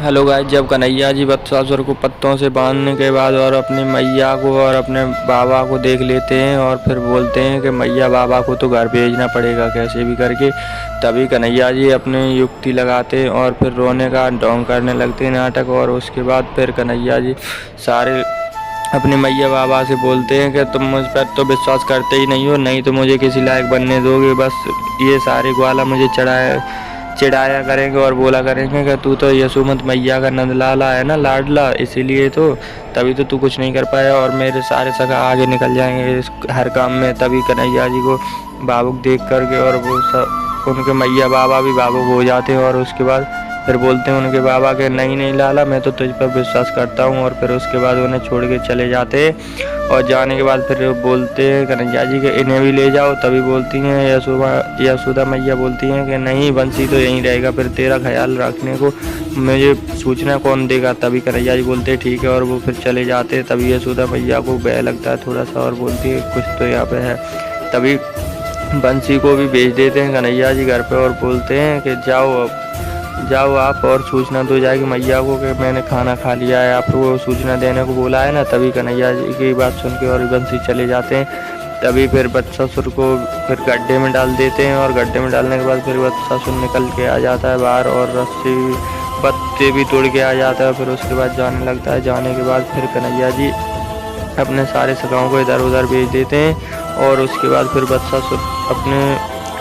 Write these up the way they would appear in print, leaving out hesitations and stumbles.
Hello guys, जब कन्हैया जी बत्सासुर को पत्तों से बांधने के बाद और अपनी मैया को और अपने बाबा को देख लेते हैं और फिर बोलते हैं कि मैया बाबा को तो घर भेजना पड़ेगा कैसे भी करके। तभी कन्हैया जी अपनी युक्ति लगाते हैं और फिर रोने का ढोंग करने लगते हैं नाटक। और उसके बाद फिर कन्हैया जी सारे अपने मैया बाबा से बोलते हैं कि तुम मुझ पर तो विश्वास करते ही नहीं हो, नहीं तो मुझे किसी लायक बनने दोगे। बस ये सारे ग्वाला मुझे चिढ़ाया करेंगे और बोला करेंगे कि तू तो यशोमत मैया का नंदलाला है ना, लाडला, इसीलिए तो तभी तो तू कुछ नहीं कर पाया और मेरे सारे सगा आगे निकल जाएंगे इस हर काम में। तभी कन्हैया जी को भावुक देख करके और वो सब उनके मैया बाबा भी भावुक हो जाते हैं और उसके बाद फिर बोलते हैं उनके बाबा के नहीं नहीं लाला, मैं तो तुझ पर विश्वास करता हूँ। और फिर उसके बाद उन्हें छोड़ के चले जाते हैं और जाने के बाद फिर बोलते हैं कन्हैया जी के इन्हें भी ले जाओ। तभी बोलती हैं यशोदा मैया बोलती हैं कि नहीं, बंसी तो यहीं रहेगा, फिर तेरा ख्याल रखने को मुझे सूचना कौन देगा। तभी कन्हैया जी बोलते हैं ठीक है और वो फिर चले जाते हैं। तभी यशोदा मैया को भय लगता है थोड़ा सा और बोलती है कुछ तो यहाँ पे है। तभी बंसी को भी भेज देते हैं कन्हैया जी घर पे और बोलते हैं कि जाओ आप और सूचना दो जाएगी मैया को कि मैंने खाना खा लिया है, आपको सूचना देने को बोला है ना। तभी कन्हैया जी की बात सुन के और बंसी चले जाते हैं। तभी फिर बत्सासुर को फिर गड्ढे में डाल देते हैं और गड्ढे में डालने के बाद फिर बत्सासुर निकल के आ जाता है बाहर और रस्सी पत्ते भी तोड़ के आ जाता है। फिर उसके बाद जाने लगता है। जाने के बाद फिर कन्हैया जी अपने सारे सगाओं को इधर उधर भेज देते हैं और उसके बाद फिर बत्सासुर अपने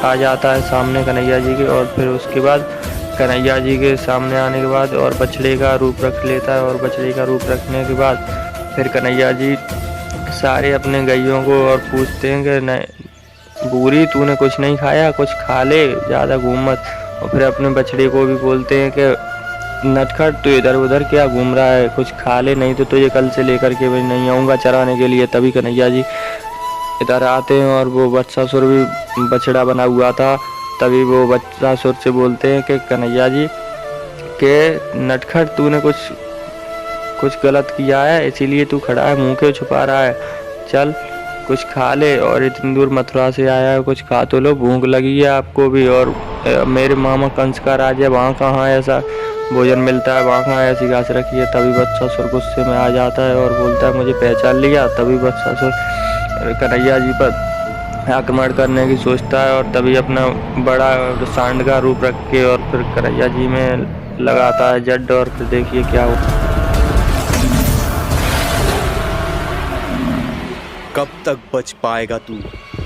आ जाता है सामने कन्हैया जी के। और फिर उसके बाद कन्हैया जी के सामने आने के बाद और बछड़े का रूप रख लेता है और बछड़े का रूप रखने के बाद फिर कन्हैया जी सारे अपने गैयों को और पूछते हैं कि नहीं बूढ़ी, तूने कुछ नहीं खाया, कुछ खा ले, ज़्यादा घूम मत। और फिर अपने बछड़े को भी बोलते हैं कि नटखट तू इधर उधर क्या घूम रहा है, कुछ खा ले, नहीं तो तुझे कल से लेकर के भी नहीं आऊँगा चराने के लिए। तभी कन्हैया जी इधर आते हैं और वो बत्सासुर भी बछड़ा बना हुआ था। तभी वो बत्सासुर से बोलते हैं कि कन्हैया जी के नटखट तूने कुछ गलत किया है, इसीलिए तू खड़ा है, मुंह क्यों छुपा रहा है, चल कुछ खा ले। और इतनी दूर मथुरा से आया है, कुछ खा तो लो, भूख लगी है आपको भी। और मेरे मामा कंस का राज है, वहाँ कहाँ ऐसा भोजन मिलता है, वहाँ कहाँ ऐसी घास रखी है। तभी बत्सासुर गुस्से में आ जाता है और बोलता है मुझे पहचान लिया। तभी बत्सासुर कन्हैया जी पर आक्रमण करने की सोचता है और तभी अपना बड़ा सांड का रूप रख के और फिर कन्हैया जी में लगाता है जड। और फिर देखिए क्या हो। कब तक बच पाएगा तू,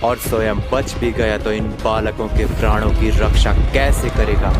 और स्वयं बच भी गया तो इन बालकों के प्राणों की रक्षा कैसे करेगा।